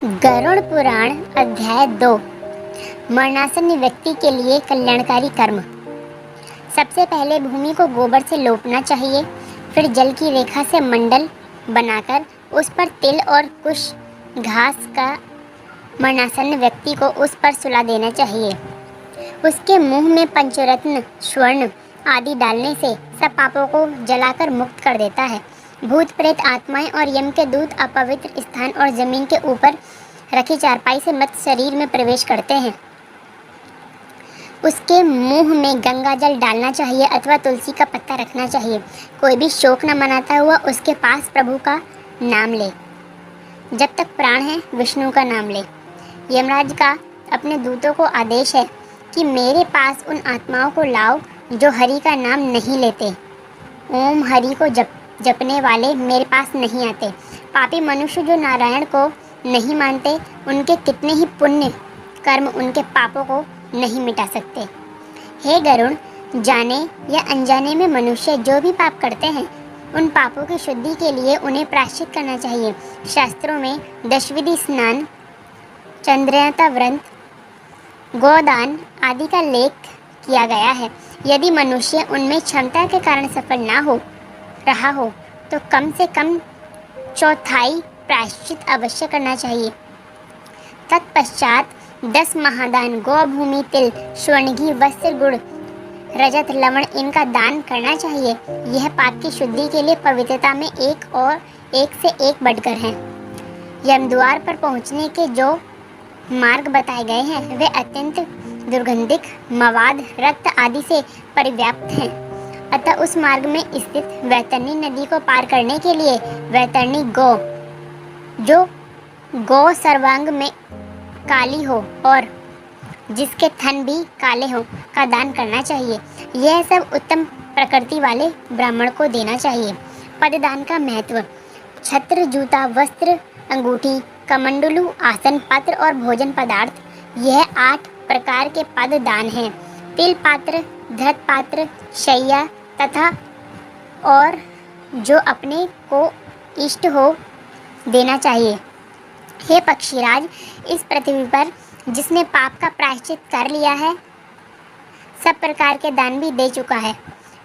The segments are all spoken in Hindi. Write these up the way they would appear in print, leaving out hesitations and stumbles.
गरुड़ पुराण अध्याय 2 मरणासन्न व्यक्ति के लिए कल्याणकारी कर्म। सबसे पहले भूमि को गोबर से लोपना चाहिए, फिर जल की रेखा से मंडल बनाकर उस पर तिल और कुछ घास का मरणासन्न व्यक्ति को उस पर सुला देना चाहिए। उसके मुंह में पंचरत्न, स्वर्ण आदि डालने से सब पापों को जलाकर मुक्त कर देता है। भूत प्रेत आत्माएं और यम के दूत अपवित्र स्थान और जमीन के ऊपर रखी चारपाई से मत शरीर में प्रवेश करते हैं। उसके मुंह में गंगा जल डालना चाहिए अथवा तुलसी का पत्ता रखना चाहिए। कोई भी शोक न मनाता हुआ उसके पास प्रभु का नाम ले। जब तक प्राण है विष्णु का नाम ले। यमराज का अपने दूतों को आदेश है कि मेरे पास उन आत्माओं को लाओ जो हरि का नाम नहीं लेते। ओम हरि को जपने वाले मेरे पास नहीं आते। पापी मनुष्य जो नारायण को नहीं मानते, उनके कितने ही पुण्य कर्म उनके पापों को नहीं मिटा सकते। हे गरुड़, जाने या अनजाने में मनुष्य जो भी पाप करते हैं, उन पापों की शुद्धि के लिए उन्हें प्रायश्चित करना चाहिए। शास्त्रों में दशविधि स्नान, चंद्रता व्रत, गोदान आदि का उल्लेख किया गया है। यदि मनुष्य उनमें क्षमता के कारण सफल ना हो रहा हो तो कम से कम चौथाई प्रायश्चित अवश्य करना चाहिए। तत्पश्चात 10 महादान, गौ, भूमि, तिल, स्वर्ण, घी, वस्त्र, गुड़, रजत, लवण इनका दान करना चाहिए। यह पाप की शुद्धि के लिए पवित्रता में एक से एक बढ़कर है। यमद्वार पर पहुंचने के जो मार्ग बताए गए हैं वे अत्यंत दुर्गंधिक, मवाद, रक्त आदि से परिव्याप्त हैं। अतः उस मार्ग में स्थित वैतरणी नदी को पार करने के लिए वैतरणी गौ, जो गौ सर्वांग में काली हो और जिसके थन भी काले हो, का दान करना चाहिए। यह सब उत्तम प्रकृति वाले ब्राह्मण को देना चाहिए। पददान का महत्व। छत्र, जूता, वस्त्र, अंगूठी, कमंडलू, आसन, पत्र और भोजन पदार्थ, यह 8 प्रकार के पद दान हैं। तिल पात्र, धृत पात्र, शैया तथा और जो अपने को इष्ट हो देना चाहिए। हे पक्षीराज, इस पृथ्वी पर जिसने पाप का प्रायश्चित कर लिया है, सब प्रकार के दान भी दे चुका है।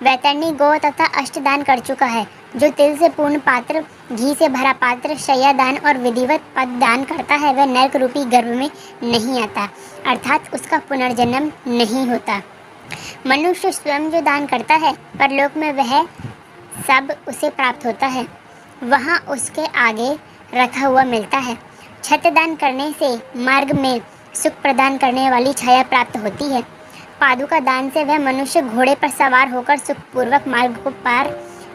वैतरणी गौ तथा अष्टदान कर चुका है। जो तिल से पूर्ण पात्र, घी से भरा पात्र, शैया दान और विधिवत पद दान करता है, वह नरक रूपी गर्भ में नहीं आता, अर्थात उसका पुनर्जन्म नहीं होता। मनुष्य स्वयं जो दान करता है, परलोक में वह सब उसे प्राप्त होता है, वहाँ उसके आगे रखा हुआ मिलता है। छत्र दान करने से मार्ग में सुख प्रदान करने वाली छाया प्राप्त होती है। पादुका दान से वह मनुष्य घोड़े पर सवार होकर सुखपूर्वक मार्ग को पार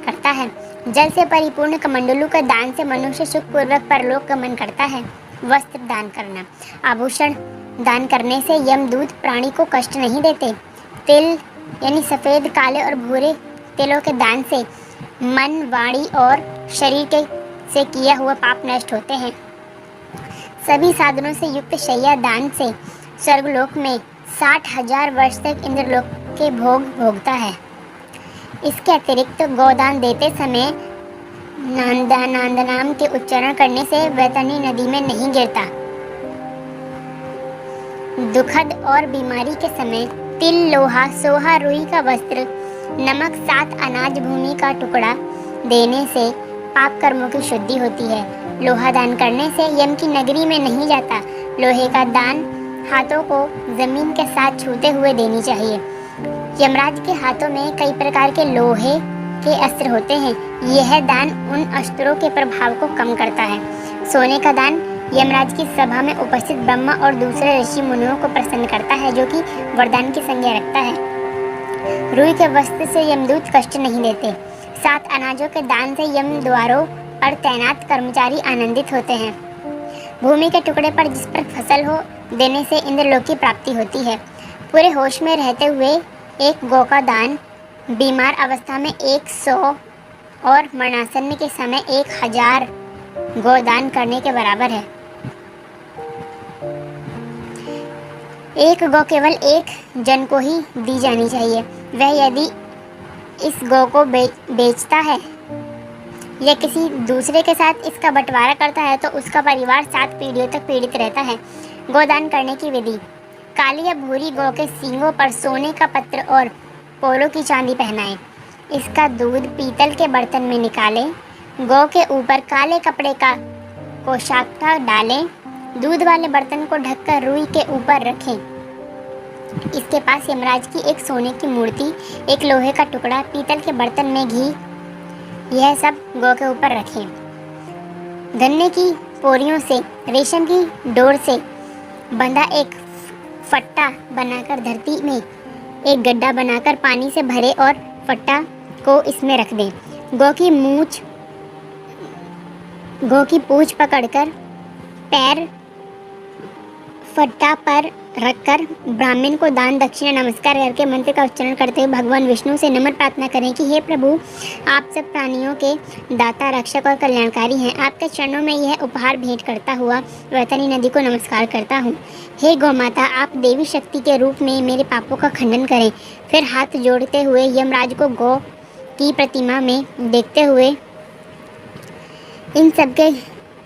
करता है। जल से परिपूर्ण कमंडलू के दान से मनुष्य सुखपूर्वक परलोक गमन करता है। वस्त्र दान करना। आभूषण दान करने से यमदूत प्राणी को कष्ट नहीं देते। तिल यानी सफ़ेद, काले और भूरे तिलों के दान से मन, वाणी और शरीर से किया हुआ पाप नष्ट होते हैं। सभी साधनों से युक्त शैया दान से स्वर्गलोक में 60,000 वर्ष तक इंद्रलोक के भोग भोगता है। इसके अतिरिक्त गोदान देते समय नाम के उच्चारण करने से वैतरणी नदी में नहीं गिरता। दुखद और बीमारी के समय तिल, लोहा, सोहा, रुई का वस्त्र, नमक, 7 अनाज, भूमि का टुकड़ा देने से पाप कर्मों की शुद्धि होती है। लोहा दान करने से यम की नगरी में नहीं जाता। लोहे का दान हाथों को जमीन के साथ छूते हुए देनी चाहिए। यमराज के हाथों में कई प्रकार के लोहे के अस्त्र होते हैं। यह दान उन अस्त्रों के प्रभाव को कम करता है। सोने का दान यमराज की सभा में उपस्थित ब्रह्मा और दूसरे ऋषि मुनियों को प्रसन्न करता है, जो कि वरदान की संज्ञा रखता है। रुई के वस्त्र से यमदूत कष्ट नहीं देते। 7 अनाजों के दान से यम द्वारों पर तैनात कर्मचारी आनंदित होते हैं। भूमि के टुकड़े पर जिस पर फसल हो देने से इंद्रलोक की प्राप्ति होती है। पूरे होश में रहते हुए एक गौ का दान बीमार अवस्था में 100 और मरणासन्न के समय 1000 गोदान करने के बराबर है। एक गौ केवल एक जन को ही दी जानी चाहिए। वह यदि इस गौ को बेचता है या किसी दूसरे के साथ इसका बंटवारा करता है तो उसका परिवार 7 पीढ़ियों तक पीड़ित रहता है। गोदान करने की विधि। काली या भूरी गौ के सींगों पर सोने का पत्र और पोलो की चांदी पहनाएं। इसका दूध पीतल के बर्तन में निकालें। गौ के ऊपर काले कपड़े का कोशाक्टा डालें। दूध वाले बर्तन को ढककर रुई के ऊपर रखें। इसके पास यमराज की एक सोने की मूर्ति, एक लोहे का टुकड़ा, पीतल के बर्तन में घी, यह सब गौ के ऊपर रखें। गन्ने की पोरियों से रेशम की डोर से बंधा एक फट्टा बनाकर धरती में एक गड्ढा बनाकर पानी से भरे और फट्टा को इसमें रख दें। गौ की पूंछ पकड़कर पैर फट्टा पर रखकर ब्राह्मण को दान दक्षिणा नमस्कार करके मंत्र का उच्चारण करते हुए भगवान विष्णु से नम्र प्रार्थना करें कि हे प्रभु, आप सब प्राणियों के दाता, रक्षक और कल्याणकारी हैं। आपके चरणों में यह उपहार भेंट करता हुआ वैतरणी नदी को नमस्कार करता हूँ। हे गौ माता, आप देवी शक्ति के रूप में मेरे पापों का खंडन करें। फिर हाथ जोड़ते हुए यमराज को गौ की प्रतिमा में देखते हुए इन सबके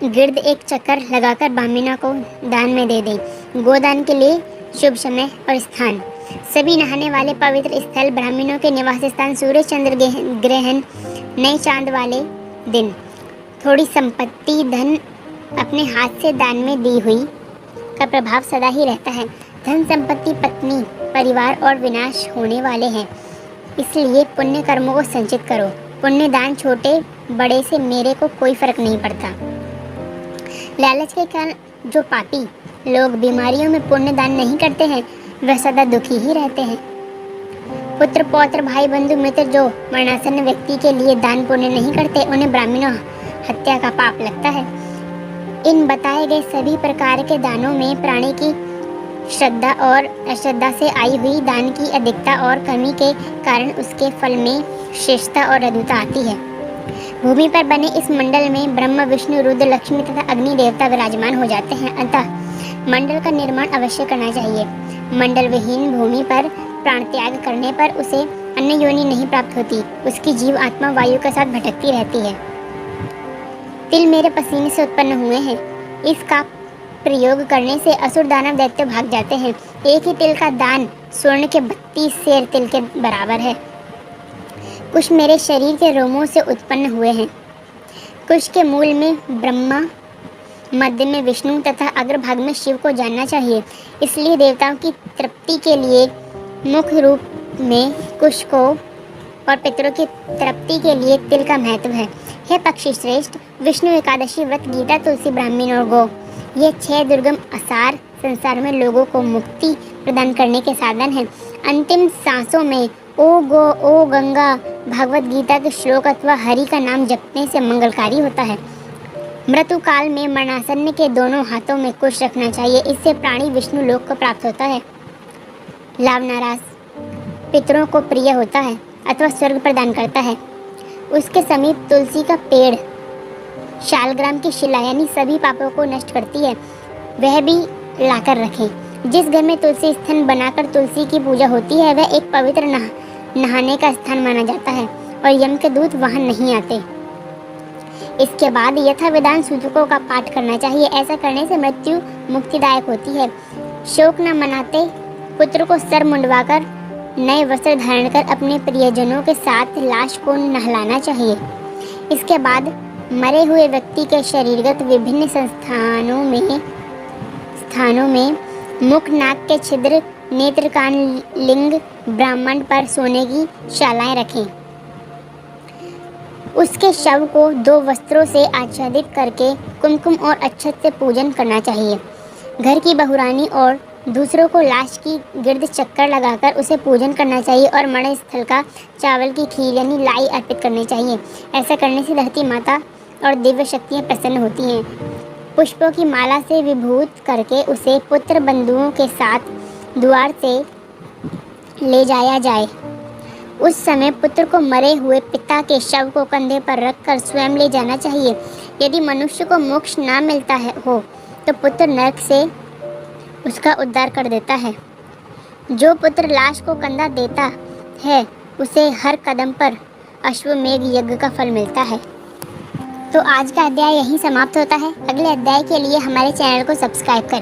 गिर्द एक चक्कर लगाकर ब्राह्मणा को दान में दे दें। गोदान के लिए शुभ समय और स्थान। सभी नहाने वाले पवित्र स्थल, ब्राह्मणों के निवास स्थान, सूर्य चंद्र ग्रहण, नए चांद वाले दिन। थोड़ी संपत्ति, धन अपने हाथ से दान में दी हुई का प्रभाव सदा ही रहता है। धन संपत्ति, पत्नी, परिवार और विनाश होने वाले हैं, इसलिए पुण्य कर्मों को संचित करो। पुण्य दान छोटे बड़े से मेरे को कोई फर्क नहीं पड़ता। लालच के कारण जो पापी लोग बीमारियों में पुण्य दान नहीं करते हैं वह सदा दुखी ही रहते हैं। पुत्र, पौत्र, भाई, बंधु, मित्र जो मरणासन्न व्यक्ति के लिए दान पुण्य नहीं करते उन्हें ब्राह्मणों हत्या का पाप लगता है। इन बताए गए सभी प्रकार के दानों में प्राणी की श्रद्धा और अश्रद्धा से आई हुई दान की अधिकता और कमी के कारण उसके फल में श्रेष्ठता और अद्भुतता आती है। भूमि पर बने इस मंडल में ब्रह्मा, विष्णु, रुद्र, लक्ष्मी तथा अग्नि देवता विराजमान हो जाते हैं, अतः मंडल का निर्माण अवश्य करना चाहिए। मंडल विहीन भूमि पर प्राण त्याग करने पर उसे अन्य योनि नहीं प्राप्त होती, उसकी जीव आत्मा वायु के साथ भटकती रहती है। तिल मेरे पसीने से उत्पन्न हुए हैं, इसका प्रयोग करने से असुर दानव दैत्य भाग जाते हैं। एक ही तिल का दान स्वर्ण के 32 सेर तिल के बराबर है। कुछ मेरे शरीर के रोमों से उत्पन्न हुए हैं। कुछ के मूल में ब्रह्मा, मध्य में विष्णु तथा अग्रभाग में शिव को जानना चाहिए। इसलिए देवताओं की तृप्ति के लिए मुख्य रूप में कुश को और पितरों की तृप्ति के लिए तिल का महत्व है। हे पक्षी श्रेष्ठ, विष्णु एकादशी व्रत, गीता, तुलसी, ब्राह्मण और गौ, ये 6 दुर्गम आसार संसार में लोगों को मुक्ति प्रदान करने के साधन हैं। अंतिम सांसों में ओ गो, ओ गंगा, भगवत गीता के श्लोक अथवा हरि का नाम जपने से मंगलकारी होता है। मृत्यु काल में मरणासन्न के दोनों हाथों में कुश रखना चाहिए, इससे प्राणी विष्णु लोक को प्राप्त होता है। लावनारास पितरों को प्रिय होता है अथवा स्वर्ग प्रदान करता है। उसके समीप तुलसी का पेड़ शालग्राम की शिला यानी सभी पापों को नष्ट करती है, वह भी लाकर रखें। जिस घर में तुलसी स्थान बनाकर तुलसी की पूजा होती है वह एक पवित्र नहाने का स्थान माना जाता है और यम के दूत वहां नहीं आते। इसके बाद यथा विधान सूतकों का पाठ करना चाहिए। ऐसा करने से मृत्यु मुक्तिदायक होती है। शोक न मनाते पुत्र को सर मुंडवाकर नए वस्त्र धारण कर अपने प्रियजनों के साथ लाश को नहलाना चाहिए। इसके बाद मरे हुए व्यक्ति के शरीरगत विभिन्न स्थानों में मुख, नाक के छिद्र, नेत्र, कान, लिंग, ब्राह्मण पर सोने की शालाएं रखें। उसके शव को 2 वस्त्रों से आच्छादित करके कुमकुम और अक्षत से पूजन करना चाहिए। घर की बहुरानी और दूसरों को लाश की गिर्द चक्कर लगाकर उसे पूजन करना चाहिए और मरण स्थल का चावल की खीर यानी लाई अर्पित करनी चाहिए। ऐसा करने से धरती माता और दिव्य शक्तियाँ प्रसन्न होती हैं। पुष्पों की माला से विभूत करके उसे पुत्र बंधुओं के साथ द्वार से ले जाया जाए। उस समय पुत्र को मरे हुए पिता के शव को कंधे पर रखकर स्वयं ले जाना चाहिए। यदि मनुष्य को मोक्ष ना मिलता हो तो पुत्र नरक से उसका उद्धार कर देता है। जो पुत्र लाश को कंधा देता है उसे हर कदम पर अश्वमेघ यज्ञ का फल मिलता है। तो आज का अध्याय यहीं समाप्त होता है। अगले अध्याय के लिए हमारे चैनल को सब्सक्राइब करें।